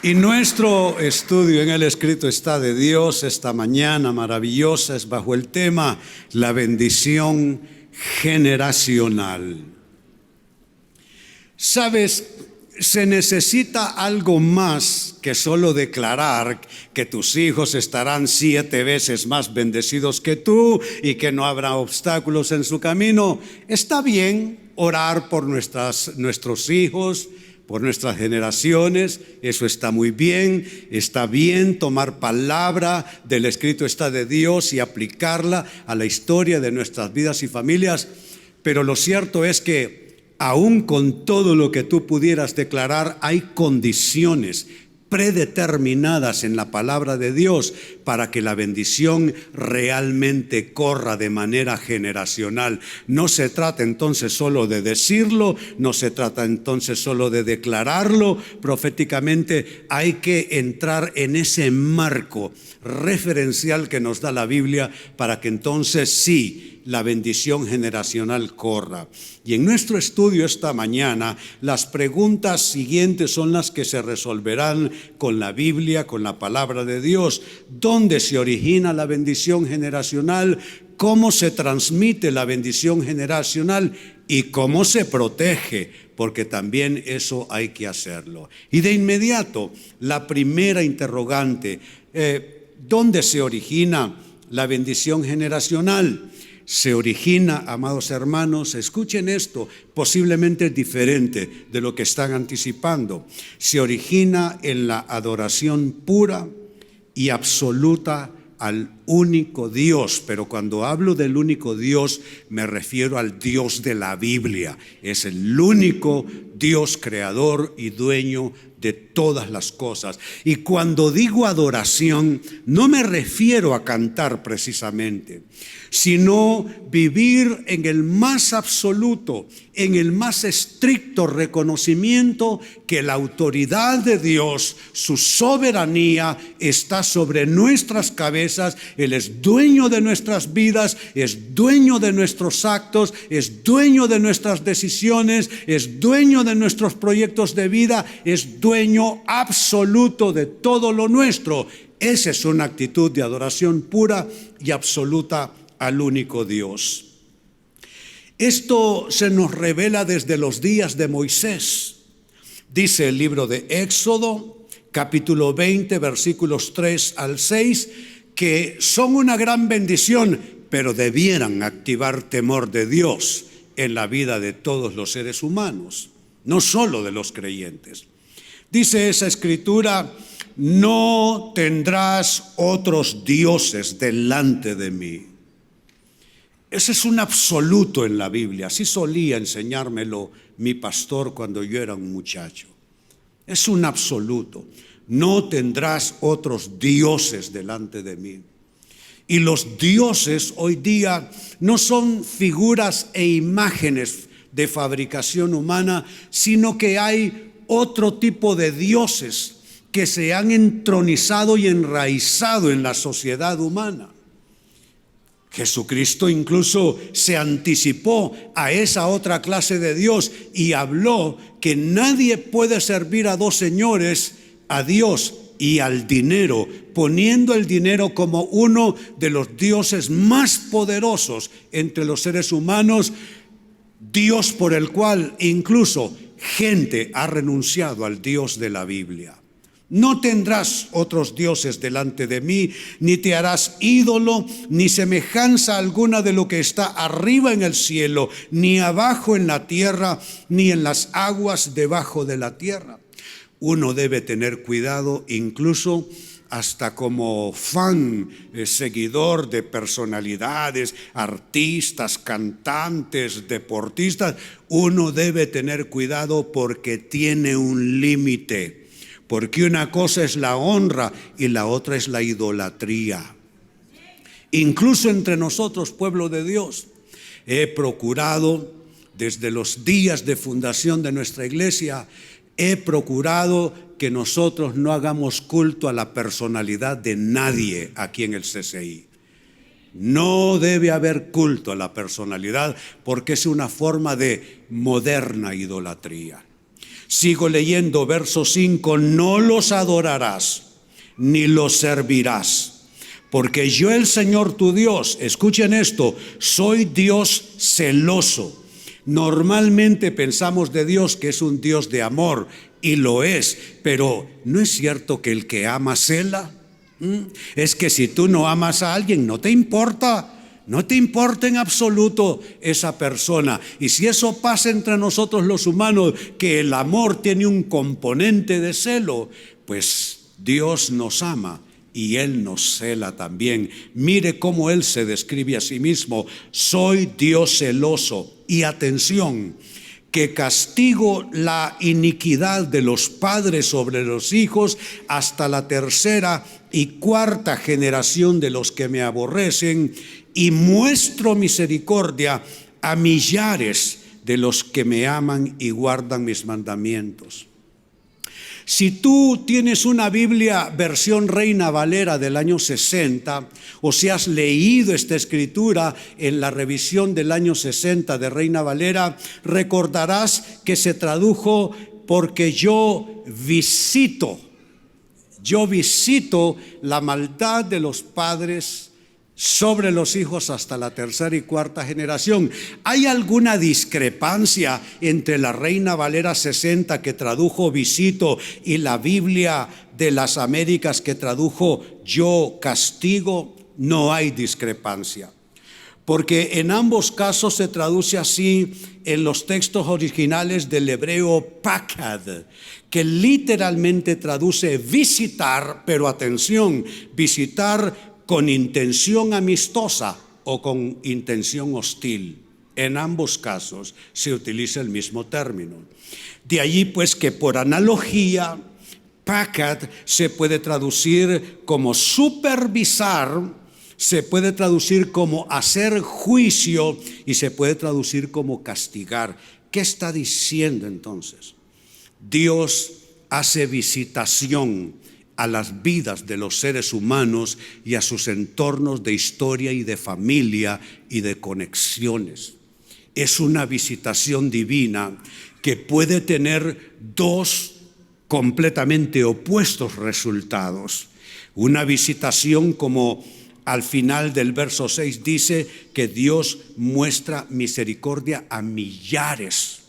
Y nuestro estudio en el escrito está de Dios esta mañana maravillosa es bajo el tema la bendición generacional. ¿Sabes? Se necesita algo más que solo declarar que tus hijos estarán 7 veces más bendecidos que tú y que no habrá obstáculos en su camino. Está bien orar por nuestros hijos, por nuestras generaciones, eso está muy bien. Está bien tomar palabra del escrito está de Dios y aplicarla a la historia de nuestras vidas y familias, pero lo cierto es que aún con todo lo que tú pudieras declarar, hay condiciones predeterminadas en la palabra de Dios para que la bendición realmente corra de manera generacional. No se trata entonces solo de decirlo, no se trata entonces solo de declararlo proféticamente. Hay que entrar en ese marco referencial que nos da la Biblia para que entonces sí, la bendición generacional corra. Y en nuestro estudio esta mañana, las preguntas siguientes son las que se resolverán con la Biblia, con la palabra de Dios. ¿Dónde se origina la bendición generacional? ¿Cómo se transmite la bendición generacional? ¿Y cómo se protege? Porque también eso hay que hacerlo. Y de inmediato, la primera interrogante, ¿dónde se origina la bendición generacional? Se origina, amados hermanos, escuchen esto, posiblemente diferente de lo que están anticipando. Se origina en la adoración pura y absoluta al único Dios, pero cuando hablo del único Dios me refiero al Dios de la Biblia. Es el único Dios creador y dueño de todas las cosas. Y cuando digo adoración, no me refiero a cantar precisamente, sino vivir en el más absoluto, en el más estricto reconocimiento que la autoridad de Dios, su soberanía, está sobre nuestras cabezas. Él es dueño de nuestras vidas, es dueño de nuestros actos, es dueño de nuestras decisiones, es dueño de nuestros proyectos de vida, es dueño absoluto de todo lo nuestro. Esa es una actitud de adoración pura y absoluta al único Dios. Esto se nos revela desde los días de Moisés. Dice el libro de Éxodo, capítulo 20, versículos 3 al 6, que son una gran bendición, pero debieran activar temor de Dios en la vida de todos los seres humanos, no solo de los creyentes. Dice esa escritura: no tendrás otros dioses delante de mí. Ese es un absoluto en la Biblia. Así solía enseñármelo mi pastor cuando yo era un muchacho. Es un absoluto. No tendrás otros dioses delante de mí. Y los dioses hoy día no son figuras e imágenes de fabricación humana, sino que hay otro tipo de dioses que se han entronizado y enraizado en la sociedad humana. Jesucristo incluso se anticipó a esa otra clase de Dios y habló que nadie puede servir a dos señores, a Dios y al dinero, poniendo el dinero como uno de los dioses más poderosos entre los seres humanos, Dios por el cual incluso gente ha renunciado al Dios de la Biblia. No tendrás otros dioses delante de mí, ni te harás ídolo, ni semejanza alguna de lo que está arriba en el cielo, ni abajo en la tierra, ni en las aguas debajo de la tierra. Uno debe tener cuidado, incluso hasta como fan, seguidor de personalidades, artistas, cantantes, deportistas. Uno debe tener cuidado porque tiene un límite. Porque una cosa es la honra y la otra es la idolatría. Incluso entre nosotros, pueblo de Dios, he procurado desde los días de fundación de nuestra iglesia, he procurado que nosotros no hagamos culto a la personalidad de nadie aquí en el CCI. No debe haber culto a la personalidad porque es una forma de moderna idolatría. Sigo leyendo verso 5, no los adorarás ni los servirás, porque yo el Señor tu Dios, escuchen esto, soy Dios celoso. Normalmente pensamos de Dios que es un Dios de amor, y lo es, pero ¿no es cierto que el que ama cela? Es que si tú no amas a alguien, no te importa en absoluto esa persona. Y si eso pasa entre nosotros los humanos, que el amor tiene un componente de celo, pues Dios nos ama y Él nos cela también. Mire cómo Él se describe a sí mismo: soy Dios celoso. Y atención, que castigo la iniquidad de los padres sobre los hijos hasta la tercera y cuarta generación de los que me aborrecen, y muestro misericordia a millares de los que me aman y guardan mis mandamientos. Si tú tienes una Biblia versión Reina Valera del año 60, o si has leído esta escritura en la revisión del año 60 de Reina Valera, recordarás que se tradujo: porque yo visito la maldad de los padres sobre los hijos hasta la tercera y cuarta generación. ¿Hay alguna discrepancia entre la Reina Valera 60, que tradujo visito, y la Biblia de las Américas, que tradujo yo castigo? No hay discrepancia, porque en ambos casos se traduce así en los textos originales del hebreo pakad, que literalmente traduce visitar, pero atención, visitar con intención amistosa o con intención hostil. En ambos casos se utiliza el mismo término. De allí pues que por analogía, pakad se puede traducir como supervisar, se puede traducir como hacer juicio y se puede traducir como castigar. ¿Qué está diciendo entonces? Dios hace visitación a las vidas de los seres humanos y a sus entornos de historia y de familia y de conexiones. Es una visitación divina que puede tener dos completamente opuestos resultados. Una visitación, como al final del verso 6 dice, que Dios muestra misericordia a millares.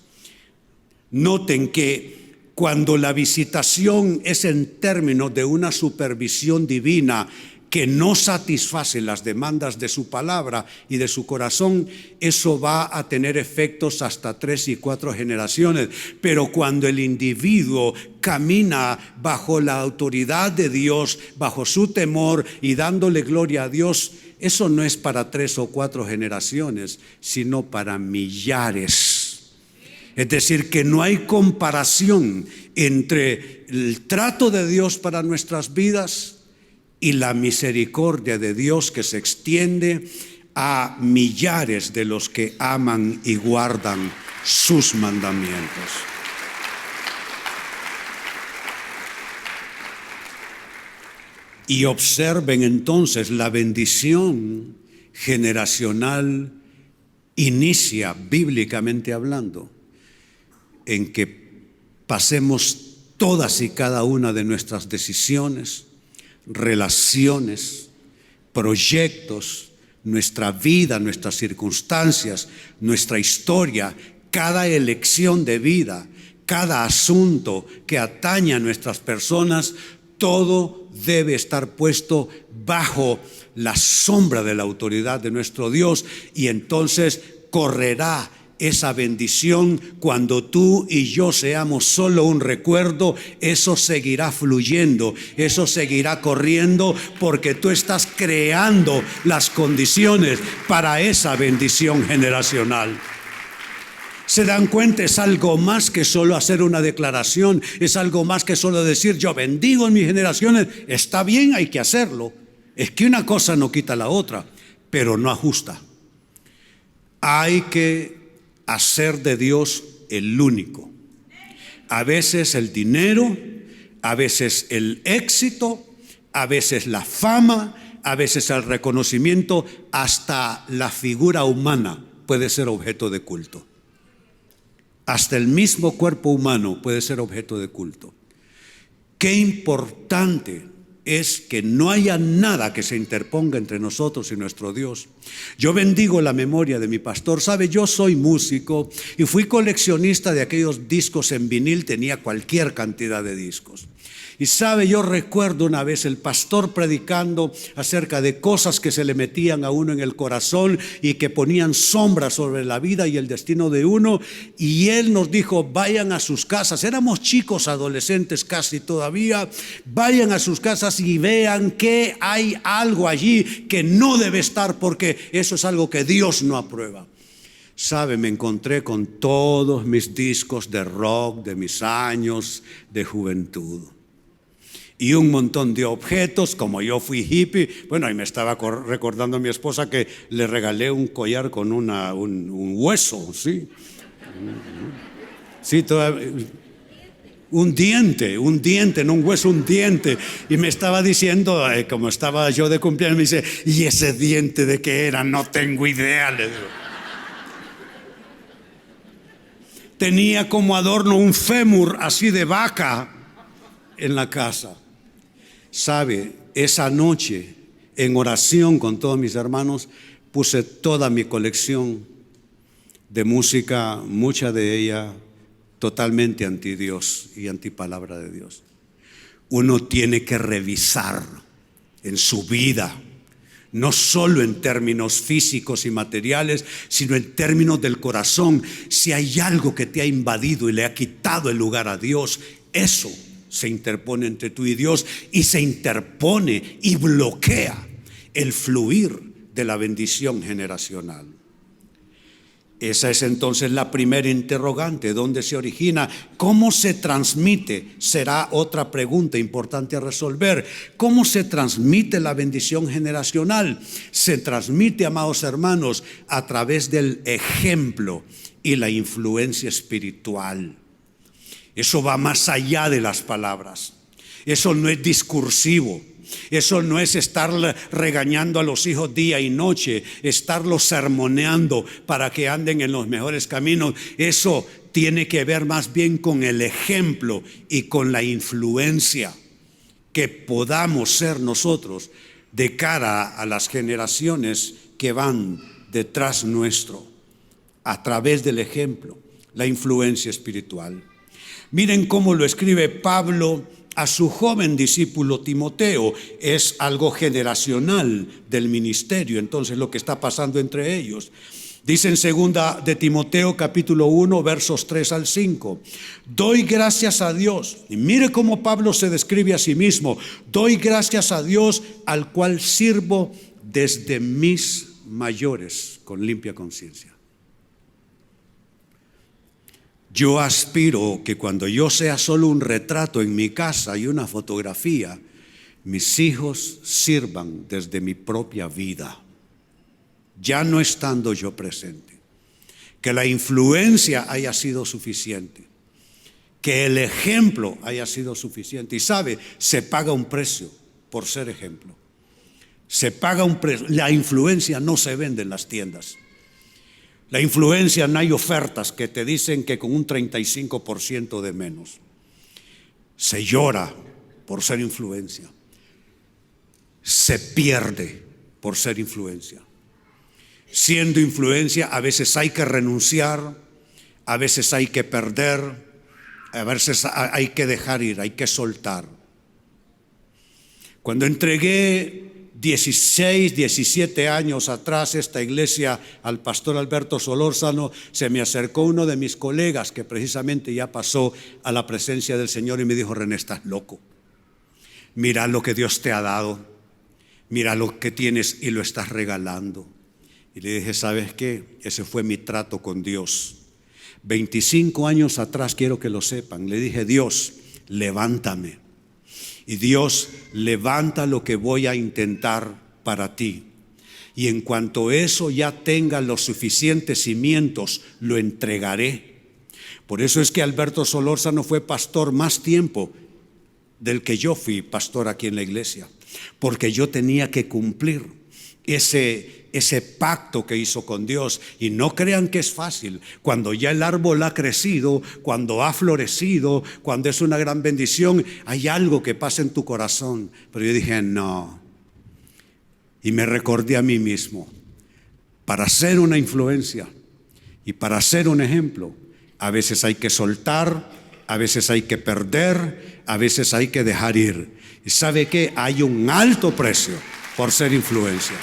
Noten que cuando la visitación es en términos de una supervisión divina que no satisface las demandas de su palabra y de su corazón, eso va a tener efectos hasta 3 y 4 generaciones. Pero cuando el individuo camina bajo la autoridad de Dios, bajo su temor y dándole gloria a Dios, eso no es para 3 o 4 generaciones, sino para millares. Es decir, que no hay comparación entre el trato de Dios para nuestras vidas y la misericordia de Dios que se extiende a millares de los que aman y guardan sus mandamientos. Y observen entonces, la bendición generacional inicia, bíblicamente hablando, en que pasemos todas y cada una de nuestras decisiones, relaciones, proyectos, nuestra vida, nuestras circunstancias, nuestra historia, cada elección de vida, cada asunto que atañe a nuestras personas, todo debe estar puesto bajo la sombra de la autoridad de nuestro Dios, y entonces correrá esa bendición. Cuando tú y yo seamos solo un recuerdo, eso seguirá fluyendo, eso seguirá corriendo, porque tú estás creando las condiciones para esa bendición generacional. ¿Se dan cuenta? Es algo más que solo hacer una declaración, es algo más que solo decir yo bendigo en mis generaciones. Está bien, hay que hacerlo. Es que una cosa no quita la otra, pero no ajusta. Hay que hacer de Dios el único. A veces el dinero, a veces el éxito, a veces la fama, a veces el reconocimiento, hasta la figura humana puede ser objeto de culto. Hasta el mismo cuerpo humano puede ser objeto de culto. Qué importante es que no haya nada que se interponga entre nosotros y nuestro Dios. Yo bendigo la memoria de mi pastor. Sabe, yo soy músico y fui coleccionista de aquellos discos en vinil, tenía cualquier cantidad de discos. Y sabe, yo recuerdo una vez el pastor predicando acerca de cosas que se le metían a uno en el corazón y que ponían sombras sobre la vida y el destino de uno. Y él nos dijo, vayan a sus casas. Éramos chicos, adolescentes casi todavía. Vayan a sus casas y vean que hay algo allí que no debe estar, porque eso es algo que Dios no aprueba. Sabe, me encontré con todos mis discos de rock de mis años de juventud. Y un montón de objetos, como yo fui hippie. Bueno, y me estaba recordando a mi esposa que le regalé un collar con un hueso, ¿sí? Sí, un diente, no un hueso, un diente. Y me estaba diciendo, como estaba yo de cumpleaños, me dice, ¿y ese diente de qué era? No tengo idea, le digo. Tenía como adorno un fémur así de vaca en la casa. Sabe, esa noche en oración con todos mis hermanos puse toda mi colección de música, mucha de ella totalmente anti Dios y anti palabra de Dios. Uno tiene que revisar en su vida, no solo en términos físicos y materiales, sino en términos del corazón. Si hay algo que te ha invadido y le ha quitado el lugar a Dios, eso se interpone entre tú y Dios, y se interpone y bloquea el fluir de la bendición generacional. Esa es entonces la primera interrogante. ¿Dónde se origina? ¿Cómo se transmite? Será otra pregunta importante a resolver. ¿Cómo se transmite la bendición generacional? Se transmite, amados hermanos, a través del ejemplo y la influencia espiritual. Eso va más allá de las palabras. Eso no es discursivo. Eso no es estar regañando a los hijos día y noche, estarlos sermoneando para que anden en los mejores caminos. Eso tiene que ver más bien con el ejemplo y con la influencia que podamos ser nosotros de cara a las generaciones que van detrás nuestro, a través del ejemplo, la influencia espiritual. Miren cómo lo escribe Pablo a su joven discípulo Timoteo. Es algo generacional del ministerio, entonces lo que está pasando entre ellos. Dice en segunda de Timoteo capítulo 1 versos 3 al 5. Doy gracias a Dios. Y mire cómo Pablo se describe a sí mismo. Doy gracias a Dios, al cual sirvo desde mis mayores con limpia conciencia. Yo aspiro que cuando yo sea solo un retrato en mi casa y una fotografía, mis hijos sirvan desde mi propia vida, ya no estando yo presente. Que la influencia haya sido suficiente, que el ejemplo haya sido suficiente. Y sabe, se paga un precio por ser ejemplo. Se paga un precio. La influencia no se vende en las tiendas. La influencia, no hay ofertas que te dicen que con un 35% de menos. Se llora por ser influencia. Se pierde por ser influencia. Siendo influencia, a veces hay que renunciar, a veces hay que perder, a veces hay que dejar ir, hay que soltar. Cuando entregué 16, 17 años atrás esta iglesia al pastor Alberto Solórzano, se me acercó uno de mis colegas que precisamente ya pasó a la presencia del Señor y me dijo: René, estás loco. Mira lo que Dios te ha dado, mira lo que tienes y lo estás regalando. Y le dije: ¿sabes qué? Ese fue mi trato con Dios. 25 años atrás, quiero que lo sepan, le dije: Dios, levántame. Y Dios, levanta lo que voy a intentar para ti. Y en cuanto eso ya tenga los suficientes cimientos, lo entregaré. Por eso es que Alberto Solórzano fue pastor más tiempo del que yo fui pastor aquí en la iglesia. Porque yo tenía que cumplir. ese pacto que hizo con Dios. Y no crean que es fácil. Cuando ya el árbol ha crecido, cuando ha florecido, cuando es una gran bendición, hay algo que pasa en tu corazón. Pero yo dije, no. Y me recordé a mí mismo, para ser una influencia y para ser un ejemplo, a veces hay que soltar, a veces hay que perder, a veces hay que dejar ir. ¿Y sabe qué? Hay un alto precio por ser influencia.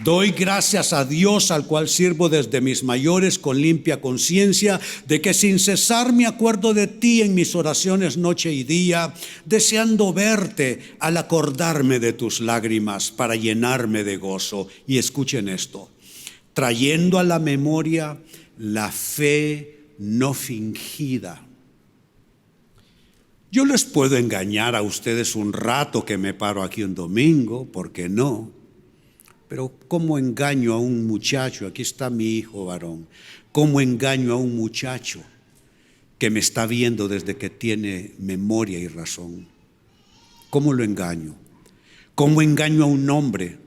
Doy gracias a Dios, al cual sirvo desde mis mayores con limpia conciencia, de que sin cesar me acuerdo de ti en mis oraciones noche y día, deseando verte al acordarme de tus lágrimas para llenarme de gozo. Y escuchen esto, trayendo a la memoria la fe no fingida. Yo les puedo engañar a ustedes un rato que me paro aquí un domingo, ¿por qué no? Pero ¿cómo engaño a un muchacho? Aquí está mi hijo varón. ¿Cómo engaño a un muchacho que me está viendo desde que tiene memoria y razón? ¿Cómo lo engaño? ¿Cómo engaño a un hombre?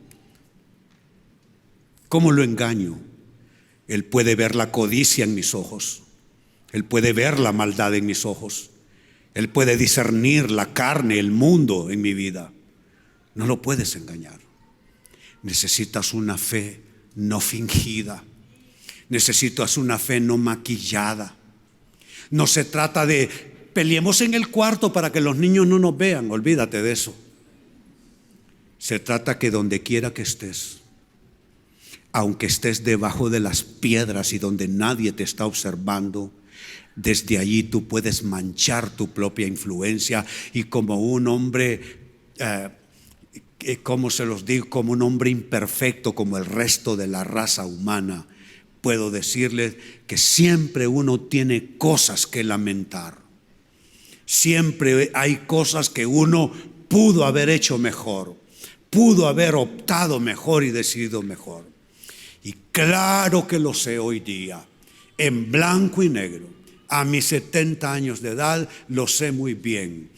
¿Cómo lo engaño? Él puede ver la codicia en mis ojos. Él puede ver la maldad en mis ojos. Él puede discernir la carne, el mundo en mi vida. No lo puedes engañar. Necesitas una fe no fingida. Necesitas una fe no maquillada. No se trata de peleemos en el cuarto para que los niños no nos vean. Olvídate de eso. Se trata que donde quiera que estés, aunque estés debajo de las piedras y donde nadie te está observando, desde allí tú puedes manchar tu propia influencia y como un hombre como se los digo, como un hombre imperfecto como el resto de la raza humana, puedo decirles que siempre uno tiene cosas que lamentar. Siempre hay cosas que uno pudo haber hecho mejor, pudo haber optado mejor y decidido mejor. Y claro que lo sé hoy día, en blanco y negro. A mis 70 años de edad lo sé muy bien.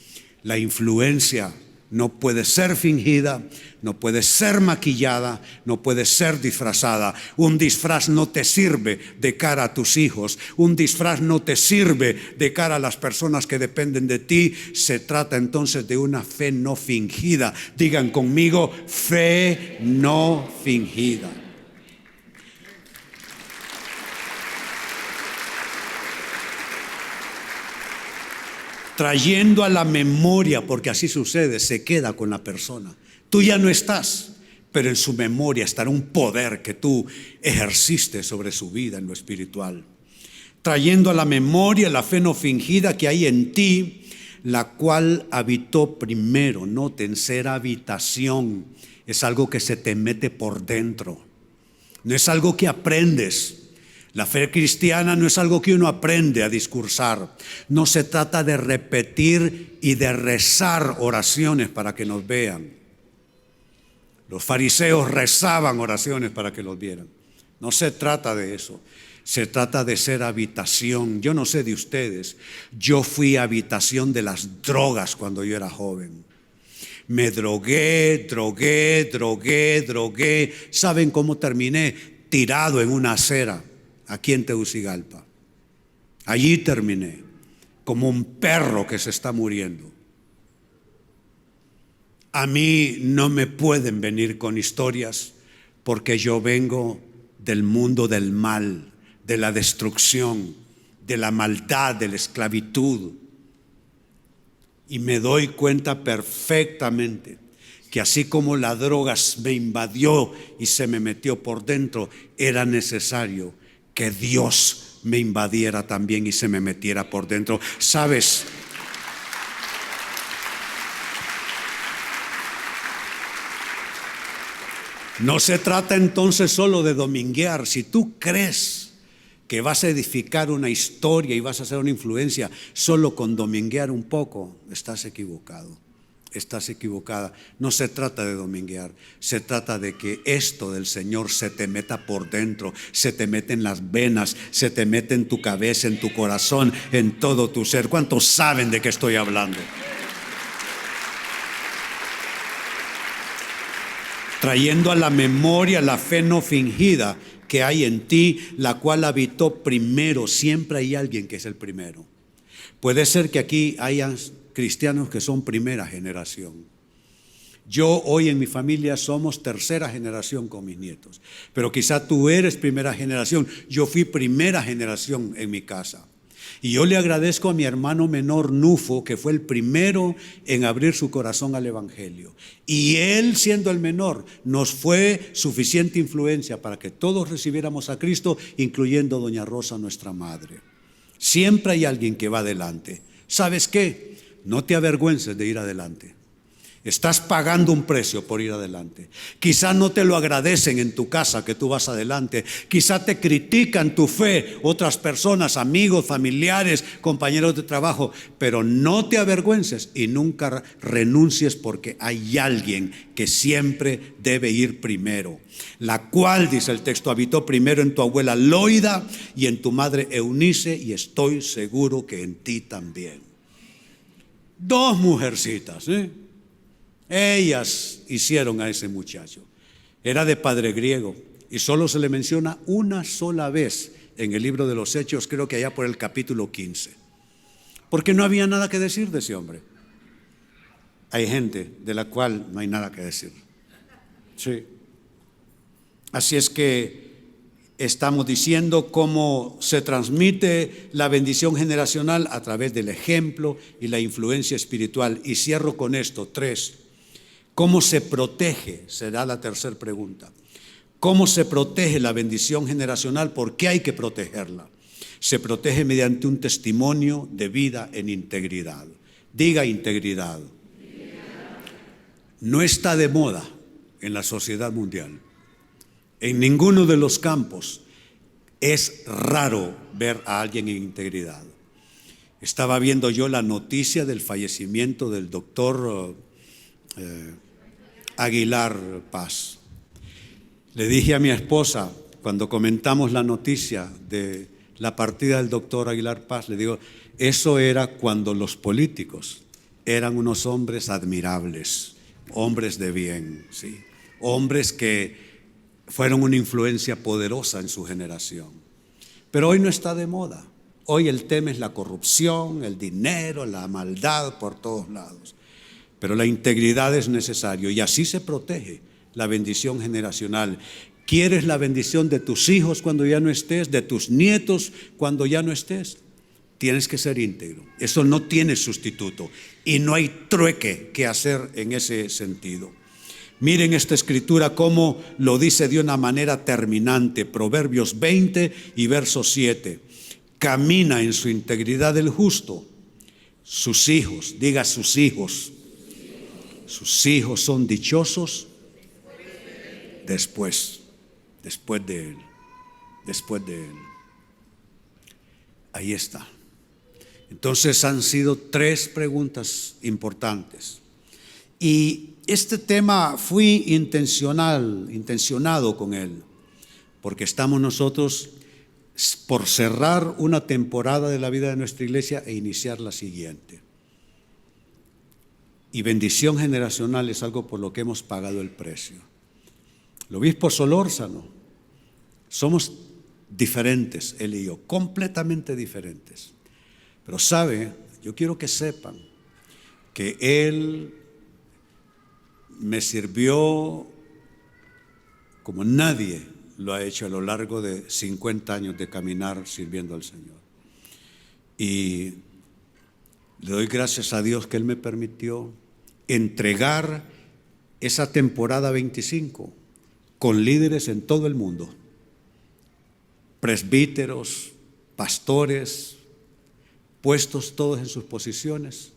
La influencia no puede ser fingida, no puede ser maquillada, no puede ser disfrazada. Un disfraz no te sirve de cara a tus hijos, un disfraz no te sirve de cara a las personas que dependen de ti. Se trata entonces de una fe no fingida. Digan conmigo, fe no fingida. Trayendo a la memoria, porque así sucede, se queda con la persona. Tú ya no estás, pero en su memoria estará un poder que tú ejerciste sobre su vida en lo espiritual. Trayendo a la memoria la fe no fingida que hay en ti, la cual habitó primero. Noten, ser habitación es algo que se te mete por dentro, no es algo que aprendes. La fe cristiana no es algo que uno aprende a discursar. No se trata de repetir y de rezar oraciones para que nos vean. Los fariseos rezaban oraciones para que los vieran. No se trata de eso. Se trata de ser habitación. Yo no sé de ustedes. Yo fui habitación de las drogas cuando yo era joven. Me drogué. ¿Saben cómo terminé? Tirado en una acera. Aquí en Tegucigalpa. Allí terminé, como un perro que se está muriendo. A mí no me pueden venir con historias, porque yo vengo del mundo del mal, de la destrucción, de la maldad, de la esclavitud. Y me doy cuenta perfectamente que así como la droga me invadió y se me metió por dentro, era necesario que Dios me invadiera también y se me metiera por dentro. ¿Sabes? No se trata entonces solo de dominguear. Si tú crees que vas a edificar una historia y vas a hacer una influencia solo con dominguear un poco, estás equivocado. Estás equivocada. No se trata de dominguear, se trata de que esto del Señor se te meta por dentro, se te mete en las venas, se te mete en tu cabeza, en tu corazón, en todo tu ser. ¿Cuántos saben de qué estoy hablando? trayendo a la memoria la fe no fingida que hay en ti, la cual habitó primero. Siempre hay alguien que es el primero. Puede ser que aquí haya cristianos que son primera generación. Yo hoy en mi familia somos tercera generación con mis nietos, pero quizá tú eres primera generación. Yo fui primera generación en mi casa. Y yo le agradezco a mi hermano menor Nufo, que fue el primero en abrir su corazón al Evangelio. Y él, siendo el menor, nos fue suficiente influencia para que todos recibiéramos a Cristo, incluyendo doña Rosa, nuestra madre. Siempre hay alguien que va adelante. ¿Sabes qué? No te avergüences de ir adelante. Estás pagando un precio por ir adelante. Quizá no te lo agradecen en tu casa que tú vas adelante. Quizá te critican tu fe otras personas, amigos, familiares, compañeros de trabajo. Pero no te avergüences y nunca renuncies, porque hay alguien que siempre debe ir primero. La cual, dice el texto, habitó primero en tu abuela Loida y en tu madre Eunice, y estoy seguro que en ti también. Dos mujercitas, ellas hicieron a ese muchacho. Era de padre griego y solo se le menciona una sola vez en el libro de los Hechos, creo que allá por el capítulo 15, porque no había nada que decir de ese hombre. Hay gente de la cual no hay nada que decir. Sí. Así es que estamos diciendo cómo se transmite la bendición generacional a través del ejemplo y la influencia espiritual. Y cierro con esto, 3. ¿Cómo se protege? Será la tercera pregunta. ¿Cómo se protege la bendición generacional? ¿Por qué hay que protegerla? Se protege mediante un testimonio de vida en integridad. Diga integridad. No está de moda en la sociedad mundial. En ninguno de los campos es raro ver a alguien en integridad. Estaba viendo yo la noticia del fallecimiento del doctor Aguilar Paz. Le dije a mi esposa, cuando comentamos la noticia de la partida del doctor Aguilar Paz, le digo, eso era cuando los políticos eran unos hombres admirables, hombres de bien, ¿sí? Hombres que fueron una influencia poderosa en su generación. Pero hoy no está de moda. Hoy el tema es la corrupción, el dinero, la maldad por todos lados. Pero la integridad es necesario y así se protege la bendición generacional. ¿Quieres la bendición de tus hijos cuando ya no estés, de tus nietos cuando ya no estés? Tienes que ser íntegro. Eso no tiene sustituto y no hay trueque que hacer en ese sentido. Miren esta escritura cómo lo dice de una manera terminante. Proverbios 20 y verso 7. Camina en su integridad el justo. Sus hijos, diga sus hijos. Sus hijos son dichosos después de él. Ahí está. Entonces han sido 3 preguntas importantes. Y este tema fui intencionado con él, porque estamos nosotros por cerrar una temporada de la vida de nuestra iglesia e iniciar la siguiente. Y bendición generacional es algo por lo que hemos pagado el precio. El obispo Solórzano, somos diferentes, él y yo, completamente diferentes. Pero sabe, yo quiero que sepan que él me sirvió como nadie lo ha hecho a lo largo de 50 años de caminar sirviendo al Señor. Y le doy gracias a Dios que Él me permitió entregar esa temporada 25 con líderes en todo el mundo, presbíteros, pastores, puestos todos en sus posiciones.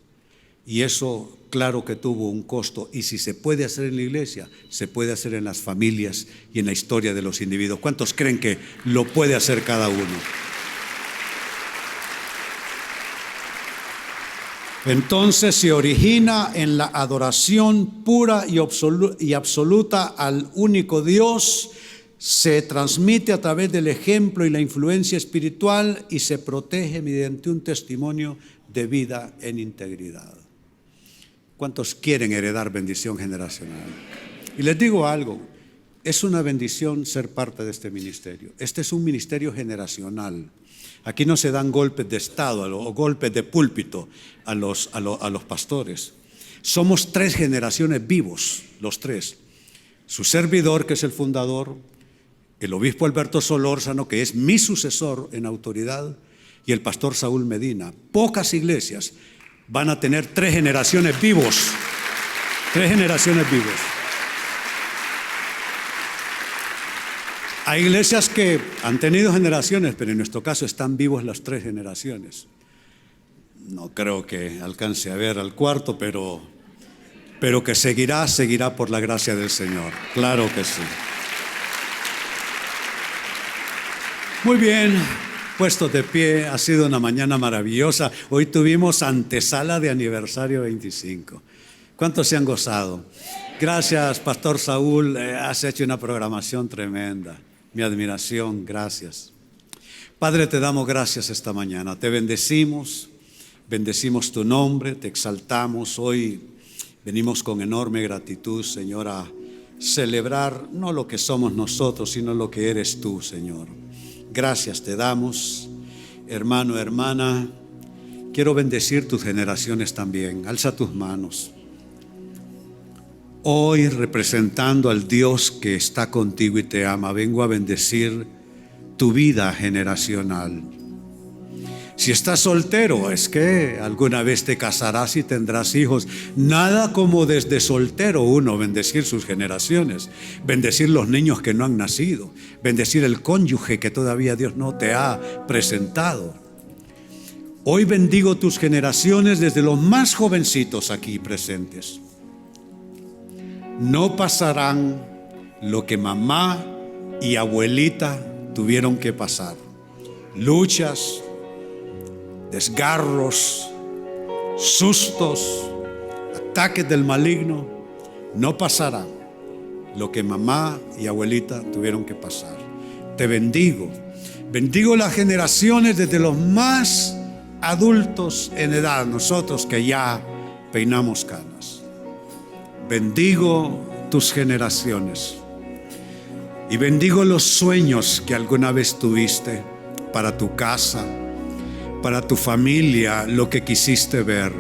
Y eso, claro que tuvo un costo. Y si se puede hacer en la iglesia, se puede hacer en las familias y en la historia de los individuos. ¿Cuántos creen que lo puede hacer cada uno? Entonces se origina en la adoración pura y absoluta al único Dios, se transmite a través del ejemplo y la influencia espiritual y se protege mediante un testimonio de vida en integridad. ¿Cuántos quieren heredar bendición generacional? Y les digo algo, es una bendición ser parte de este ministerio. Este es un ministerio generacional. Aquí no se dan golpes de estado o golpes de púlpito a los pastores. Somos 3 generaciones vivos, los 3. Su servidor, que es el fundador, el obispo Alberto Solórzano, que es mi sucesor en autoridad, y el pastor Saúl Medina. Pocas iglesias van a tener 3 generaciones vivos. 3 generaciones vivos. Hay iglesias que han tenido generaciones, pero en nuestro caso están vivos las 3 generaciones. No creo que alcance a ver al cuarto, pero que seguirá por la gracia del Señor. Claro que sí. Muy bien, puestos de pie, ha sido una mañana maravillosa. Hoy tuvimos antesala de aniversario 25. ¿Cuántos se han gozado? Gracias, Pastor Saúl, has hecho una programación tremenda. Mi admiración, gracias. Padre, te damos gracias esta mañana. Te bendecimos tu nombre, te exaltamos. Hoy venimos con enorme gratitud, Señor, a celebrar no lo que somos nosotros, sino lo que eres tú, Señor. Gracias te damos, hermano, hermana. Quiero bendecir tus generaciones también. Alza tus manos. Hoy, representando al Dios que está contigo y te ama, vengo a bendecir tu vida generacional. Si estás soltero, es que alguna vez te casarás y tendrás hijos. Nada como desde soltero uno bendecir sus generaciones, bendecir los niños que no han nacido, bendecir el cónyuge que todavía Dios no te ha presentado. Hoy bendigo tus generaciones desde los más jovencitos aquí presentes. No pasarán lo que mamá y abuelita tuvieron que pasar. Luchas, desgarros, sustos, ataques del maligno. No pasarán lo que mamá y abuelita tuvieron que pasar. Te bendigo. Bendigo las generaciones desde los más adultos en edad, nosotros que ya peinamos canas. Bendigo tus generaciones y bendigo los sueños que alguna vez tuviste para tu casa, para tu familia, lo que quisiste ver.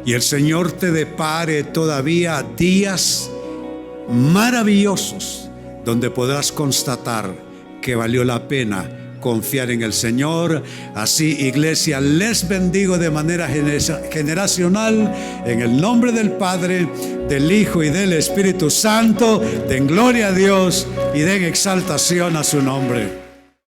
Y el Señor te depare todavía días maravillosos donde podrás constatar que valió la pena confiar en el Señor. Así, iglesia, les bendigo de manera generacional en el nombre del Padre, del Hijo y del Espíritu Santo. Den gloria a Dios y den exaltación a su nombre.